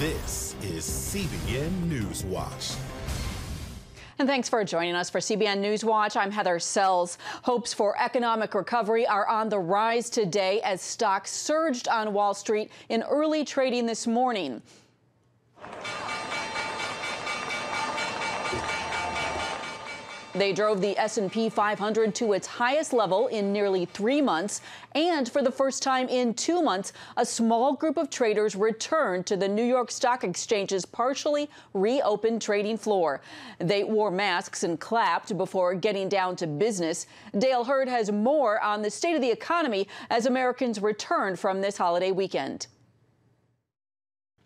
This is CBN NewsWatch. And thanks for joining us for CBN NewsWatch. I'm Heather Sells. Hopes for economic recovery are on the rise today as stocks surged on Wall Street in early trading this morning. They drove the S&P 500 to its highest level in nearly 3 months. And for the first time in 2 months, a small group of traders returned to the New York Stock Exchange's partially reopened trading floor. They wore masks and clapped before getting down to business. Dale Hurd has more on the state of the economy as Americans return from this holiday weekend.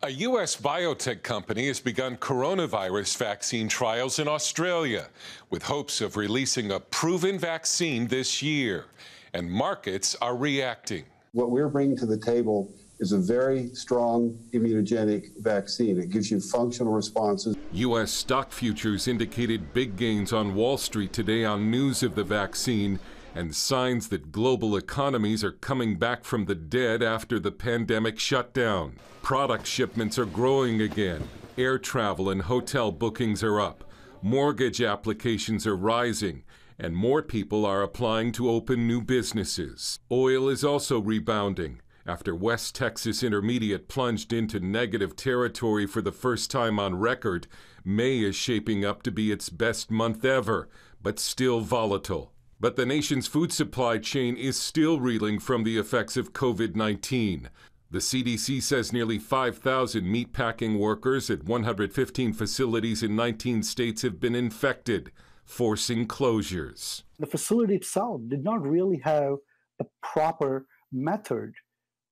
A U.S. biotech company has begun coronavirus vaccine trials in Australia with hopes of releasing a proven vaccine this year. And markets are reacting. What we're bringing to the table is a very strong immunogenic vaccine. It gives you functional responses. U.S. stock futures indicated big gains on Wall Street today on news of the vaccine and signs that global economies are coming back from the dead after the pandemic shutdown. Product shipments are growing again. Air travel and hotel bookings are up. Mortgage applications are rising, and more people are applying to open new businesses. Oil is also rebounding. After West Texas Intermediate plunged into negative territory for the first time on record, May is shaping up to be its best month ever, but still volatile. But the nation's food supply chain is still reeling from the effects of COVID-19. The CDC says nearly 5,000 meatpacking workers at 115 facilities in 19 states have been infected, forcing closures. The facility itself did not really have a proper method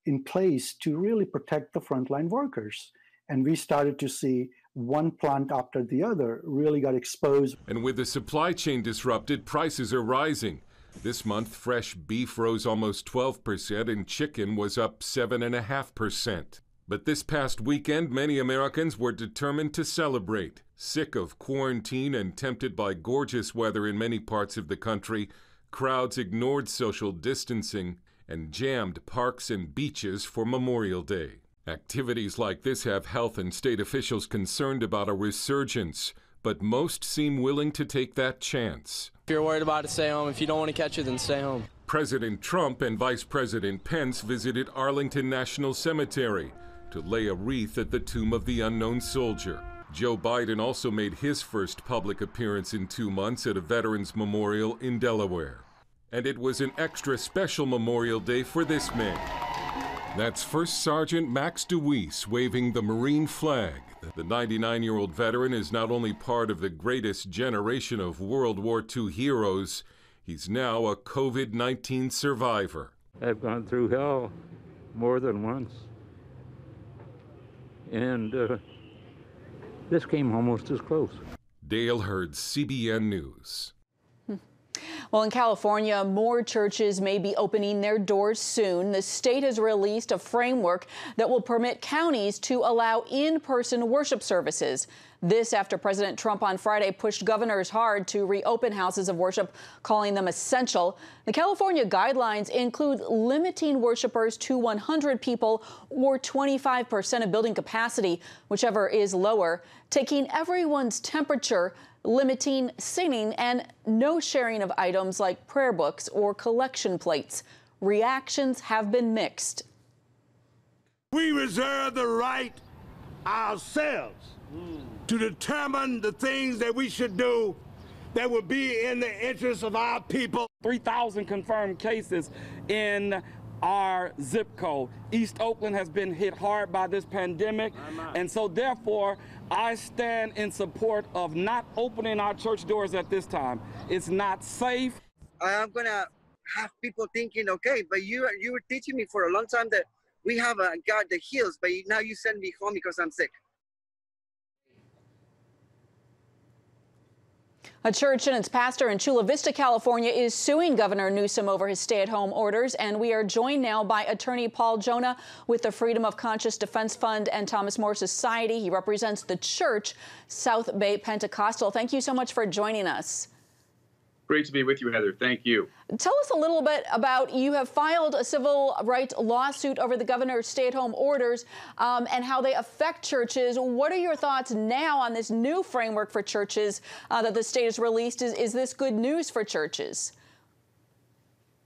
in place to really protect the frontline workers. And we started to see one plant after the other really got exposed. And with the supply chain disrupted, prices are rising. This month, fresh beef rose almost 12% and chicken was up 7.5%. But this past weekend, many Americans were determined to celebrate. Sick of quarantine and tempted by gorgeous weather in many parts of the country, crowds ignored social distancing and jammed parks and beaches for Memorial Day. Activities like this have health and state officials concerned about a resurgence, but most seem willing to take that chance. If you're worried about it, stay home. If you don't want to catch it, then stay home. President Trump and Vice President Pence visited Arlington National Cemetery to lay a wreath at the tomb of the unknown soldier. Joe Biden also made his first public appearance in 2 months at a Veterans Memorial in Delaware. And it was an extra special Memorial Day for this man. That's First Sergeant Max DeWeese waving the Marine flag. The 99-year-old veteran is not only part of the greatest generation of World War II heroes, he's now a COVID-19 survivor. I've gone through hell more than once. And this came almost as close. Dale Hurd, CBN News. Well, in California, more churches may be opening their doors soon. The state has released a framework that will permit counties to allow in-person worship services. This after President Trump on Friday pushed governors hard to reopen houses of worship, calling them essential. The California guidelines include limiting worshipers to 100 people or 25% of building capacity, whichever is lower, taking everyone's temperature, limiting singing, and no sharing of items like prayer books or collection plates. Reactions have been mixed. We reserve the right ourselves to determine the things that we should do that would be in the interest of our people. 3,000 confirmed cases in our zip code. East Oakland has been hit hard by this pandemic, and so therefore I stand in support of not opening our church doors at this time. It's not safe. I'm gonna have people thinking, okay, but you were teaching me for a long time that we have a God that heals, but now you send me home because I'm sick. A church and its pastor in Chula Vista, California, is suing Governor Newsom over his stay-at-home orders. And we are joined now by attorney Paul Jonah with the Freedom of Conscience Defense Fund and Thomas More Society. He represents the church, South Bay Pentecostal. Thank you so much for joining us. Great to be with you, Heather. Thank you. Tell us a little bit about, you have filed a civil rights lawsuit over the governor's stay-at-home orders and how they affect churches. What are your thoughts now on this new framework for churches that the state has released? Is this good news for churches?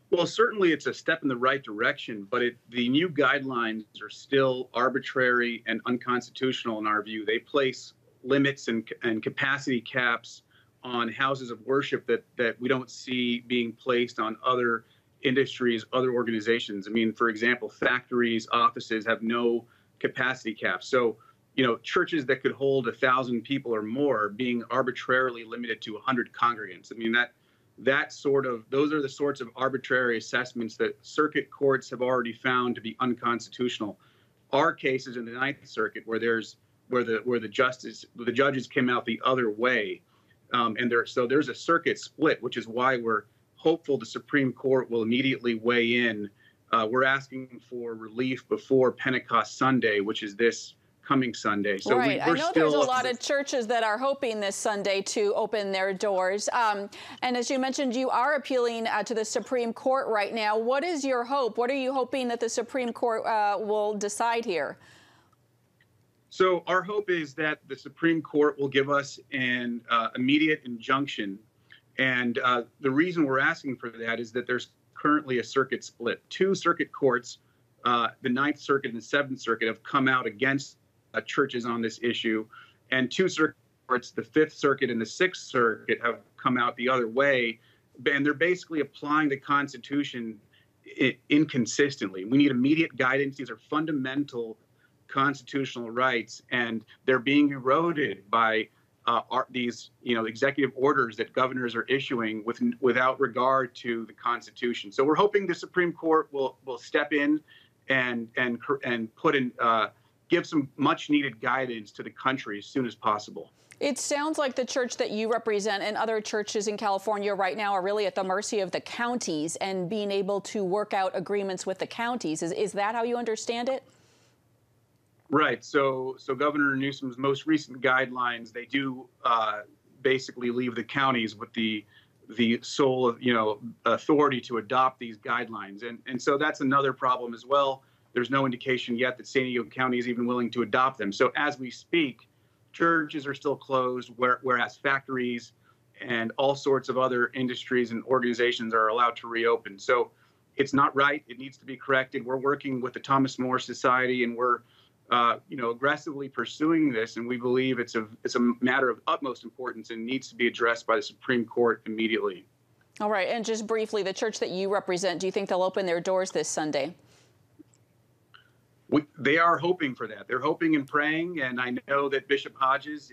Well, certainly it's a step in the right direction, but the new guidelines are still arbitrary and unconstitutional in our view. They place limits and capacity caps on houses of worship that we don't see being placed on other industries, other organizations. I mean, for example, factories, offices have no capacity caps. So, churches that could hold 1,000 people or more are being arbitrarily limited to 100 congregants. I mean, those are the sorts of arbitrary assessments that circuit courts have already found to be unconstitutional. Our cases in the Ninth Circuit where the judges came out the other way. So there's a circuit split, which is why we're hopeful the Supreme Court will immediately weigh in. We're asking for relief before Pentecost Sunday, which is this coming Sunday. So right. I know there's a lot of churches that are hoping this Sunday to open their doors. And as you mentioned, you are appealing to the Supreme Court right now. What is your hope? What are you hoping that the Supreme Court will decide here? So our hope is that the Supreme Court will give us an immediate injunction. And the reason we're asking for that is that there's currently a circuit split. Two circuit courts, the Ninth Circuit and the Seventh Circuit, have come out against churches on this issue. And two circuit courts, the Fifth Circuit and the Sixth Circuit, have come out the other way. And they're basically applying the Constitution inconsistently. We need immediate guidance. These are fundamental constitutional rights, and they're being eroded by these, executive orders that governors are issuing without regard to the Constitution. So we're hoping the Supreme Court will step in and put in give some much needed guidance to the country as soon as possible. It sounds like the church that you represent and other churches in California right now are really at the mercy of the counties and being able to work out agreements with the counties. Is that how you understand it? Right. So Governor Newsom's most recent guidelines, they do basically leave the counties with the sole, authority to adopt these guidelines. And so that's another problem as well. There's no indication yet that San Diego County is even willing to adopt them. So as we speak, churches are still closed, whereas factories and all sorts of other industries and organizations are allowed to reopen. So it's not right. It needs to be corrected. We're working with the Thomas More Society, and we're aggressively pursuing this, and we believe it's a matter of utmost importance and needs to be addressed by the Supreme Court immediately. All right, and just briefly, the church that you represent, do you think they'll open their doors this Sunday? They are hoping for that. They're hoping and praying, and I know that Bishop Hodges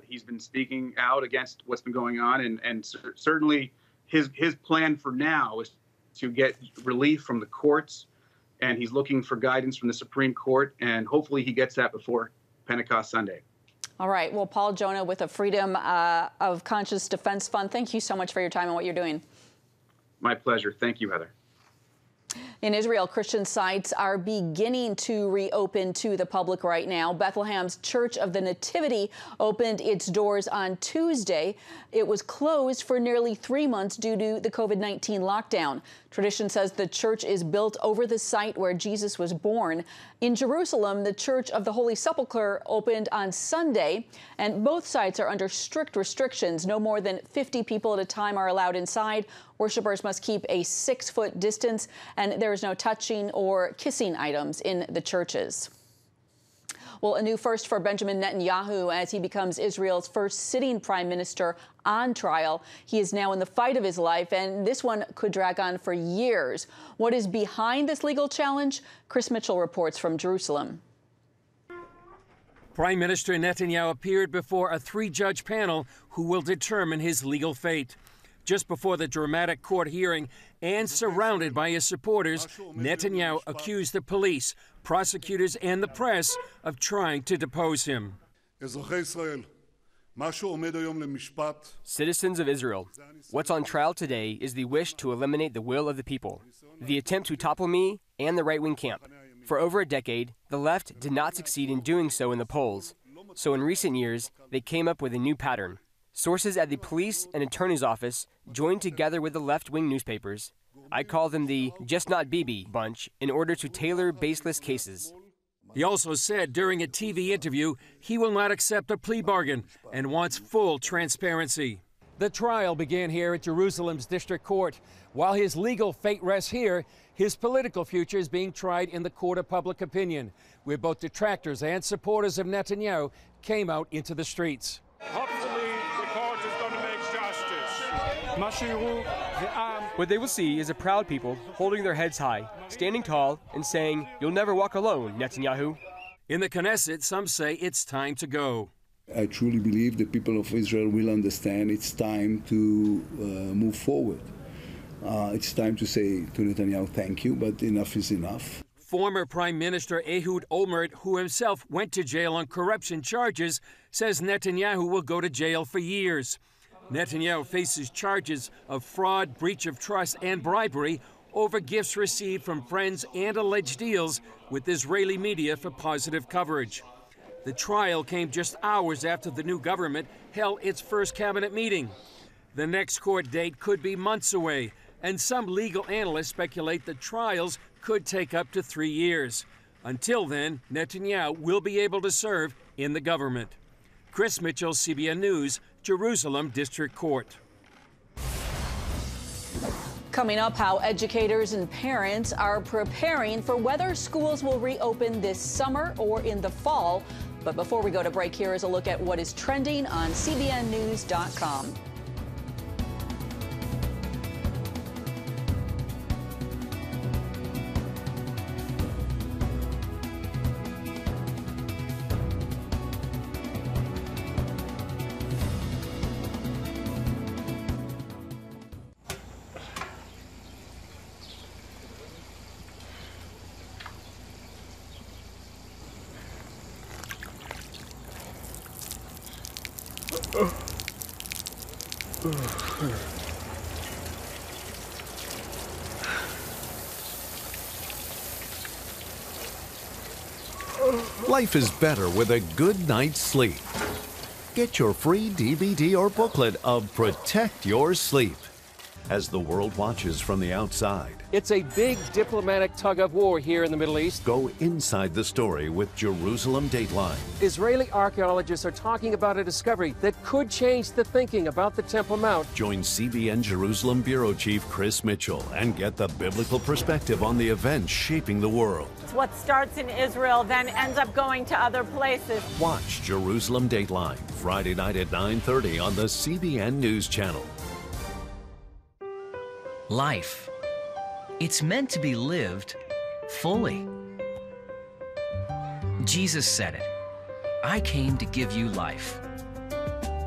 he's been speaking out against what's been going on, and certainly his plan for now is to get relief from the courts, and he's looking for guidance from the Supreme Court, and hopefully he gets that before Pentecost Sunday. All right. Well, Paul Jonah with the Freedom of Conscience Defense Fund, thank you so much for your time and what you're doing. My pleasure. Thank you, Heather. In Israel, Christian sites are beginning to reopen to the public right now. Bethlehem's Church of the Nativity opened its doors on Tuesday. It was closed for nearly 3 months due to the COVID-19 lockdown. Tradition says the church is built over the site where Jesus was born. In Jerusalem, the Church of the Holy Sepulchre opened on Sunday, and both sites are under strict restrictions. No more than 50 people at a time are allowed inside. Worshippers must keep a 6-foot distance, and there is no touching or kissing items in the churches. Well, a new first for Benjamin Netanyahu as he becomes Israel's first sitting prime minister on trial. He is now in the fight of his life, and this one could drag on for years. What is behind this legal challenge? Chris Mitchell reports from Jerusalem. Prime Minister Netanyahu appeared before a 3-judge panel who will determine his legal fate. Just before the dramatic court hearing and surrounded by his supporters, Netanyahu accused the police, prosecutors, and the press of trying to depose him. Citizens of Israel, what's on trial today is the wish to eliminate the will of the people, the attempt to topple me and the right-wing camp. For over a decade, the left did not succeed in doing so in the polls. So in recent years, they came up with a new pattern. Sources at the police and attorney's office joined together with the left-wing newspapers. I call them the Just Not Bibi bunch in order to tailor baseless cases. He also said during a TV interview he will not accept a plea bargain and wants full transparency. The trial began here at Jerusalem's district court. While his legal fate rests here, his political future is being tried in the court of public opinion, where both detractors and supporters of Netanyahu came out into the streets. Hopefully, the court is going to make justice. What they will see is a proud people holding their heads high, standing tall, and saying, "You'll never walk alone, Netanyahu." In the Knesset, some say it's time to go. I truly believe the people of Israel will understand it's time to move forward. It's time to say to Netanyahu, thank you, but enough is enough. Former Prime Minister Ehud Olmert, who himself went to jail on corruption charges, says Netanyahu will go to jail for years. Netanyahu faces charges of fraud, breach of trust, and bribery over gifts received from friends and alleged deals with Israeli media for positive coverage. The trial came just hours after the new government held its first cabinet meeting. The next court date could be months away, and some legal analysts speculate the trials could take up to 3 years. Until then, Netanyahu will be able to serve in the government. Chris Mitchell, CBN News, Jerusalem District Court. Coming up, how educators and parents are preparing for whether schools will reopen this summer or in the fall. But before we go to break, here is a look at what is trending on CBNNews.com. Life is better with a good night's sleep. Get your free DVD or booklet of Protect Your Sleep as the world watches from the outside. It's a big diplomatic tug-of-war here in the Middle East. Go inside the story with Jerusalem Dateline. Israeli archaeologists are talking about a discovery that could change the thinking about the Temple Mount. Join CBN Jerusalem Bureau Chief Chris Mitchell and get the biblical perspective on the events shaping the world. It's what starts in Israel then ends up going to other places. Watch Jerusalem Dateline Friday night at 9:30 on the CBN News Channel. Life. It's meant to be lived fully. Jesus said it. I came to give you life.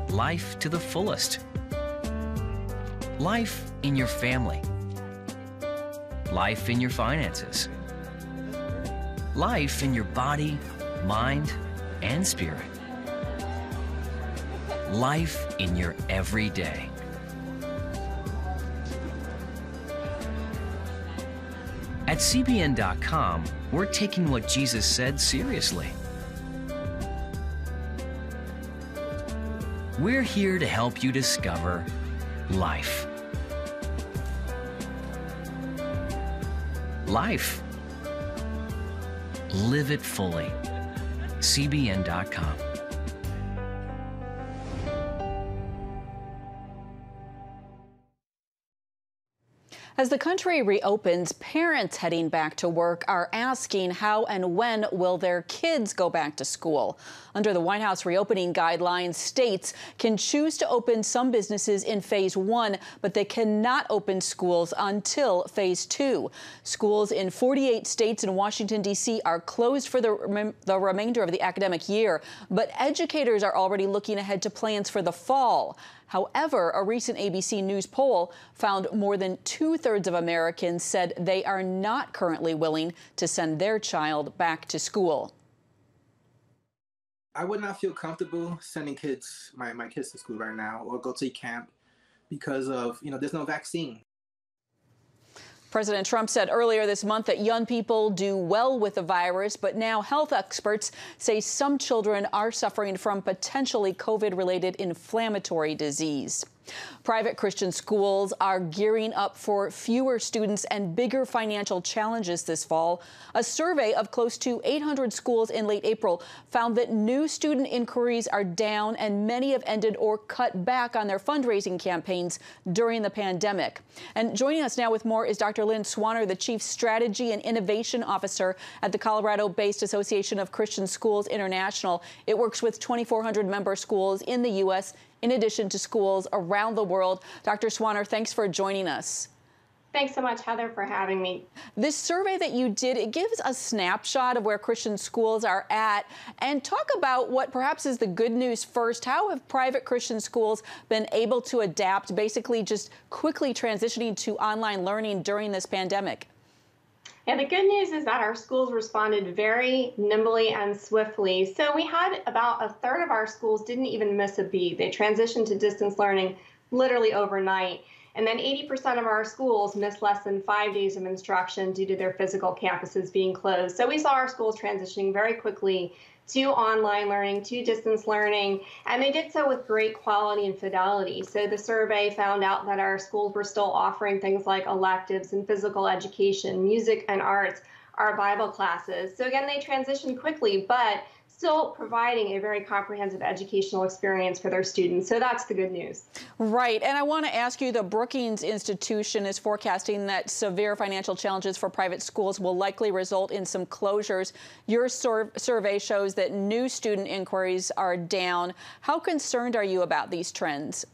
Life to the fullest. Life in your family. Life in your finances. Life in your body, mind, and spirit. Life in your everyday. At CBN.com, we're taking what Jesus said seriously. We're here to help you discover life. Life. Live it fully. CBN.com. As the country reopens, parents heading back to work are asking how and when will their kids go back to school. Under the White House reopening guidelines, states can choose to open some businesses in Phase 1, but they cannot open schools until Phase 2. Schools in 48 states and Washington, D.C. are closed for the remainder of the academic year, but educators are already looking ahead to plans for the fall. However, a recent ABC News poll found more than 2/3 of Americans said they are not currently willing to send their child back to school. I would not feel comfortable sending my kids to school right now or go to camp because of, there's no vaccine. President Trump said earlier this month that young people do well with the virus, but now health experts say some children are suffering from potentially COVID-related inflammatory disease. Private Christian schools are gearing up for fewer students and bigger financial challenges this fall. A survey of close to 800 schools in late April found that new student inquiries are down and many have ended or cut back on their fundraising campaigns during the pandemic. And joining us now with more is Dr. Lynn, Swann, the Chief Strategy and Innovation Officer at the Colorado-based Association of Christian Schools International. It works with 2,400 member schools in the U.S. in addition to schools around the world. Dr. Swann, thanks for joining us. Thanks so much, Heather, for having me. This survey that you did, it gives a snapshot of where Christian schools are at. And talk about what perhaps is the good news first. How have private Christian schools been able to adapt, basically just quickly transitioning to online learning during this pandemic? Yeah, the good news is that our schools responded very nimbly and swiftly. So we had about a third of our schools didn't even miss a beat. They transitioned to distance learning literally overnight. And then 80% of our schools missed less than 5 days of instruction due to their physical campuses being closed. So we saw our schools transitioning very quickly to online learning, to distance learning, and they did so with great quality and fidelity. So the survey found out that our schools were still offering things like electives and physical education, music and arts, our Bible classes. So again, they transitioned quickly, but still providing a very comprehensive educational experience for their students. So that's the good news. Right. And I want to ask you, the Brookings Institution is forecasting that severe financial challenges for private schools will likely result in some closures. Your survey shows that new student inquiries are down. How concerned are you about these trends?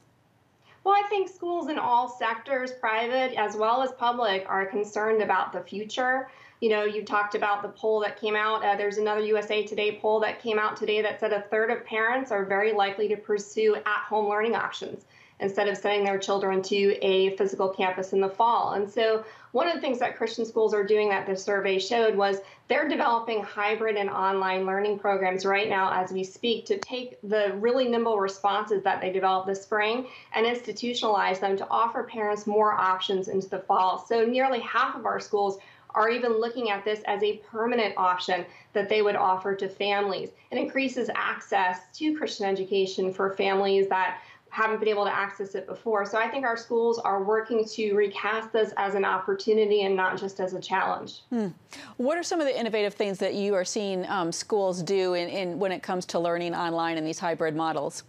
Well, I think schools in all sectors, private as well as public, are concerned about the future. You know, you talked about the poll that came out. There's another USA Today poll that came out today that said a third of parents are very likely to pursue at-home learning options instead of sending their children to a physical campus in the fall. And so one of the things that Christian schools are doing that the survey showed was they're developing hybrid and online learning programs right now as we speak to take the really nimble responses that they developed this spring and institutionalize them to offer parents more options into the fall. So nearly half of our schools are even looking at this as a permanent option that they would offer to families. It increases access to Christian education for families that haven't been able to access it before. So I think our schools are working to recast this as an opportunity and not just as a challenge. What are some of the innovative things that you are seeing schools do when it comes to learning online in these hybrid models?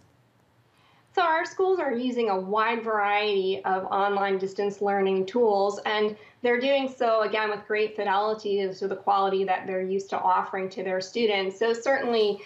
So our schools are using a wide variety of online distance learning tools, and they're doing so, again, with great fidelity to the quality that they're used to offering to their students. So certainly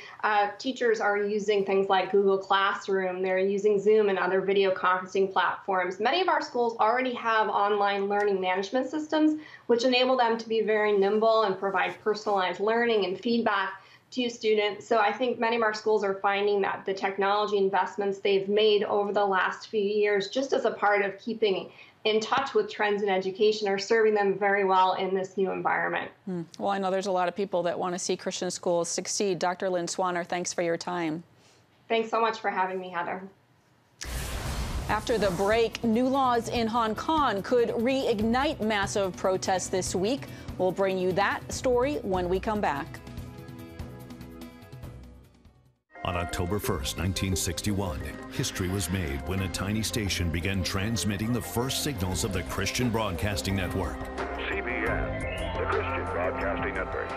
teachers are using things like Google Classroom, they're using Zoom and other video conferencing platforms. Many of our schools already have online learning management systems, which enable them to be very nimble and provide personalized learning and feedback to students. So I think many of our schools are finding that the technology investments they've made over the last few years, just as a part of keeping in touch with trends in education, are serving them very well in this new environment. Well, I know there's a lot of people that want to see Christian schools succeed. Dr. Lynn Swann, thanks for your time. Thanks so much for having me, Heather. After the break, new laws in Hong Kong could reignite massive protests this week. We'll bring you that story when we come back. On October 1st, 1961, history was made when a tiny station began transmitting the first signals of the Christian Broadcasting Network. CBN, the Christian Broadcasting Network.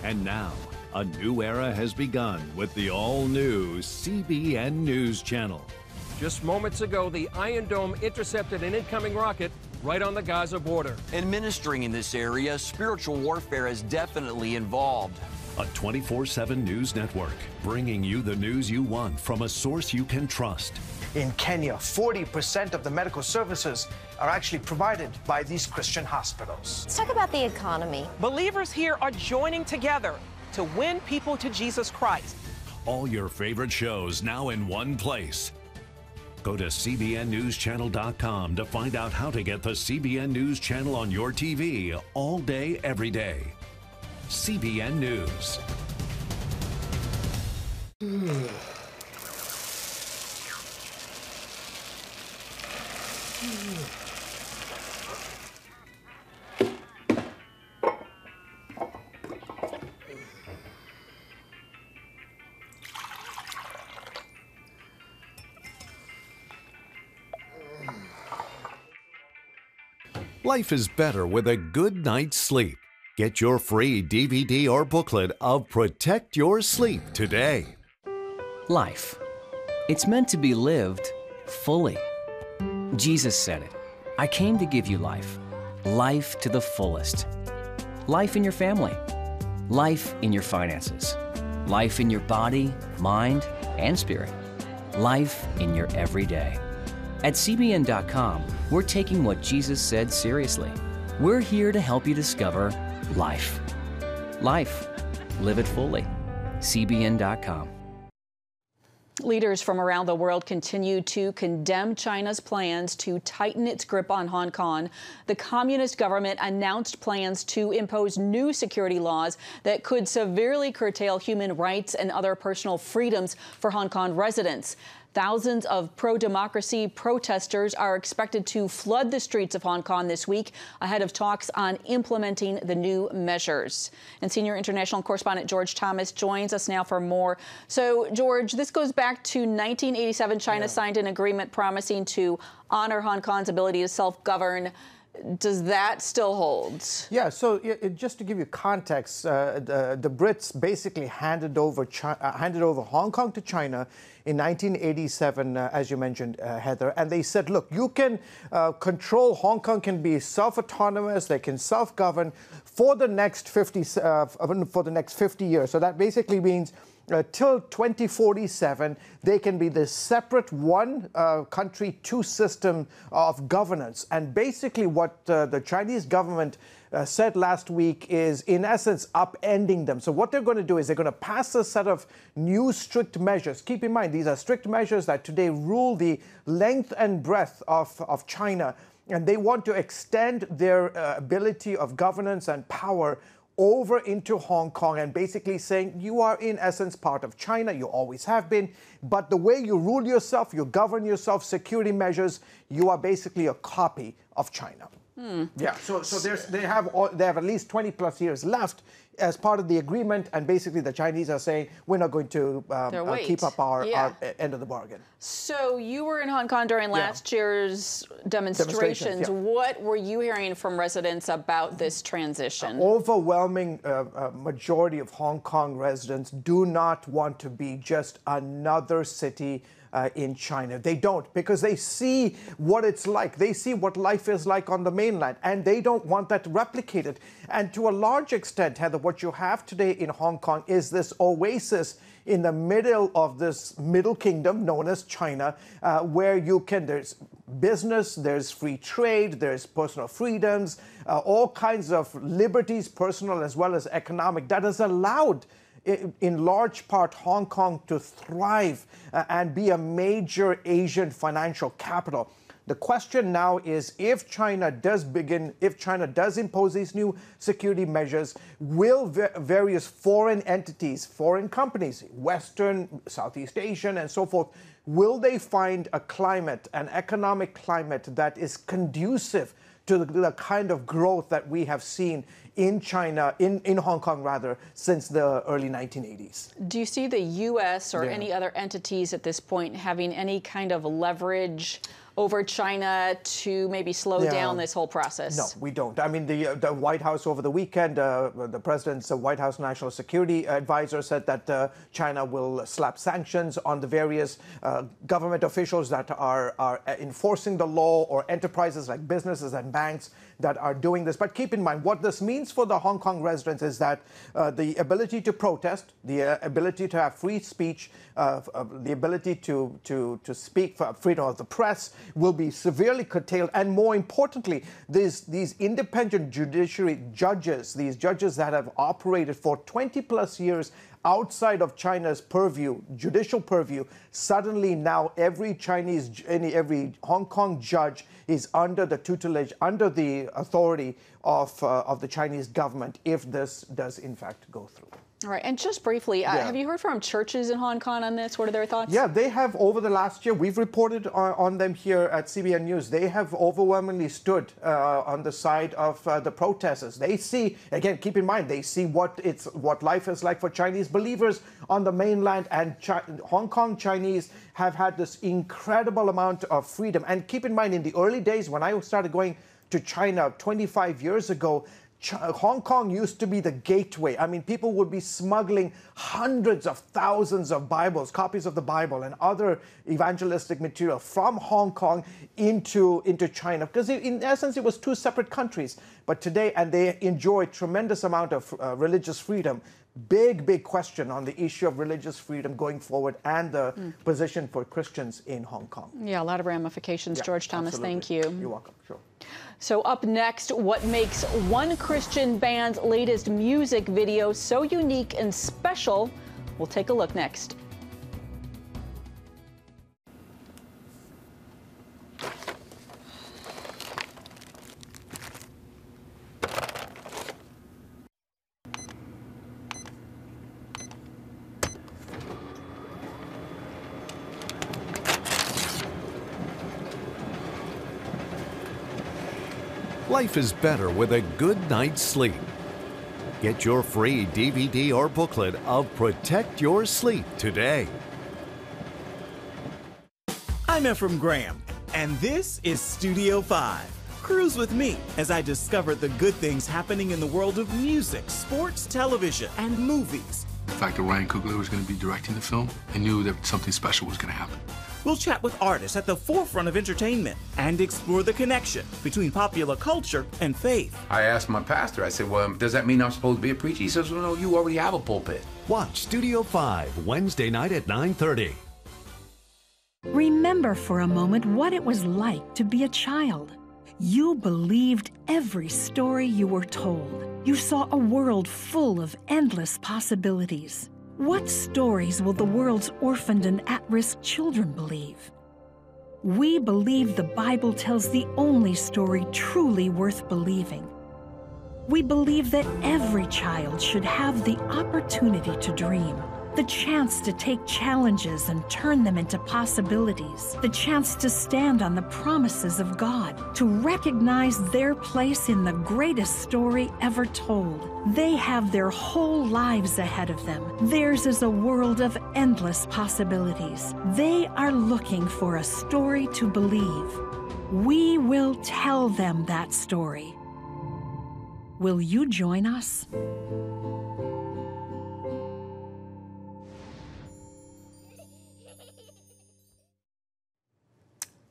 And now, a new era has begun with the all-new CBN News Channel. Just moments ago, the Iron Dome intercepted an incoming rocket right on the Gaza border. Administering in this area, spiritual warfare is definitely involved. A 24/7 news network, bringing you the news you want from a source you can trust. In Kenya, 40% of the medical services are actually provided by these Christian hospitals. Let's talk about the economy. Believers here are joining together to win people to Jesus Christ. All your favorite shows now in one place. Go to CBNNewsChannel.com to find out how to get the CBN News Channel on your TV all day, every day. CBN News. Life is better with a good night's sleep. Get your free DVD or booklet of Protect Your Sleep today. Life. It's meant to be lived fully. Jesus said it. I came to give you life. Life to the fullest. Life in your family. Life in your finances. Life in your body, mind, and spirit. Life in your everyday. At CBN.com, we're taking what Jesus said seriously. We're here to help you discover life. Life. Live it fully. CBN.com. Leaders from around the world continue to condemn China's plans to tighten its grip on Hong Kong. The communist government announced plans to impose new security laws that could severely curtail human rights and other personal freedoms for Hong Kong residents. Thousands of pro-democracy protesters are expected to flood the streets of Hong Kong this week ahead of talks on implementing the new measures. And senior international correspondent George Thomas joins us now for more. So, George, this goes back to 1987. China signed an agreement promising to honor Hong Kong's ability to self-govern. Does that still hold? Yeah, so just to give you context, the Brits basically handed over Hong Kong to China in 1987, as you mentioned, Heather, and they said, look, you can control Hong Kong, can be self-autonomous, they can self-govern for the next 50 years. So that basically means till 2047, they can be this separate one country, two system of governance. And basically what the Chinese government said last week is, in essence, upending them. So what they're going to do is they're going to pass a set of new strict measures. Keep in mind, these are strict measures that today rule the length and breadth of China. And they want to extend their ability of governance and power over into Hong Kong, and basically saying you are in essence part of China, you always have been, but the way you rule yourself, you govern yourself, security measures, you are basically a copy of China. Yeah, so they have at least 20 plus years left as part of the agreement, and basically the Chinese are saying we're not going to keep up our end of the bargain. So you were in Hong Kong during last year's demonstrations. What were you hearing from residents about this transition? Overwhelming majority of Hong Kong residents do not want to be just another city in China. They don't, because they see what it's like. They see what life is like on the mainland, and they don't want that replicated. And to a large extent, Heather, what you have today in Hong Kong is this oasis in the middle of this middle kingdom known as China, where there's business, there's free trade, there's personal freedoms, all kinds of liberties, personal as well as economic, that has allowed in large part Hong Kong to thrive and be a major Asian financial capital. The question now is, if China does impose these new security measures, will various foreign entities, foreign companies, Western, Southeast Asian, and so forth, will they find a climate, an economic climate that is conducive to the kind of growth that we have seen in China, in Hong Kong rather, since the early 1980s. Do you see the U.S. or any other entities at this point having any kind of leverage over China to maybe slow down this whole process? No, we don't. I mean, the White House over the weekend, the president's White House National Security Advisor said that China will slap sanctions on the various government officials that are enforcing the law, or enterprises like businesses and banks that are doing this. But keep in mind, what this means for the Hong Kong residents is that the ability to protest, the ability to have free speech, the ability to speak, for freedom of the press, will be severely curtailed. And more importantly, these independent judiciary judges, these judges that have operated for 20 plus years outside of China's purview, judicial purview, suddenly now every Hong Kong judge is under the tutelage, under the authority of the Chinese government, if this does in fact go through. All right, and just briefly, have you heard from churches in Hong Kong on this? What are their thoughts? Yeah, they have, over the last year, we've reported on them here at CBN News. They have overwhelmingly stood on the side of the protesters. They see, again, keep in mind, they see what life is like for Chinese believers on the mainland, and Hong Kong Chinese have had this incredible amount of freedom. And keep in mind, in the early days when I started going to China 25 years ago, Hong Kong used to be the gateway. I mean, people would be smuggling hundreds of thousands of Bibles, copies of the Bible and other evangelistic material from Hong Kong into China, because in essence it was two separate countries. But today, and they enjoy tremendous amount of religious freedom. Big question on the issue of religious freedom going forward and the position for Christians in Hong Kong. Yeah, a lot of ramifications. Yeah, George Thomas, absolutely. Thank you. You're welcome. Sure. So up next, what makes one Christian band's latest music video so unique and special? We'll take a look next. Life is better with a good night's sleep. Get your free DVD or booklet of Protect Your Sleep today. I'm Ephraim Graham, and this is Studio 5. Cruise with me as I discover the good things happening in the world of music, sports, television, and movies. The fact that Ryan Coogler was going to be directing the film, I knew that something special was going to happen. We'll chat with artists at the forefront of entertainment and explore the connection between popular culture and faith. I asked my pastor, I said, well, does that mean I'm supposed to be a preacher? He says, well, no, you already have a pulpit. Watch Studio 5, Wednesday night at 9:30. Remember for a moment what it was like to be a child. You believed every story you were told. You saw a world full of endless possibilities. What stories will the world's orphaned and at-risk children believe? We believe the Bible tells the only story truly worth believing. We believe that every child should have the opportunity to dream, the chance to take challenges and turn them into possibilities, the chance to stand on the promises of God, to recognize their place in the greatest story ever told. They have their whole lives ahead of them. Theirs is a world of endless possibilities. They are looking for a story to believe. We will tell them that story. Will you join us?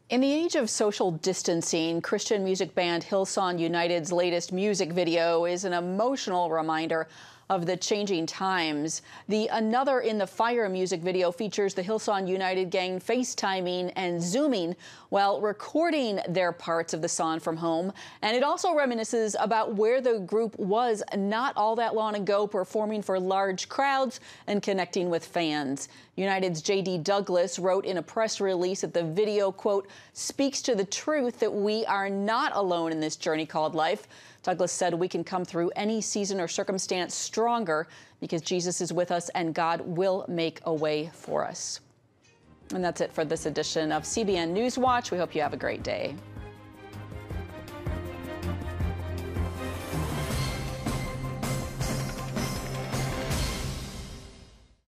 In the age of social distancing, Christian music band Hillsong United's latest music video is an emotional reminder of the changing times. The Another in the Fire music video features the Hillsong United gang FaceTiming and Zooming while recording their parts of the song from home. And it also reminisces about where the group was not all that long ago, performing for large crowds and connecting with fans. United's J.D. Douglas wrote in a press release that the video, quote, speaks to the truth that we are not alone in this journey called life. Douglas said we can come through any season or circumstance stronger because Jesus is with us and God will make a way for us. And that's it for this edition of CBN News Watch. We hope you have a great day.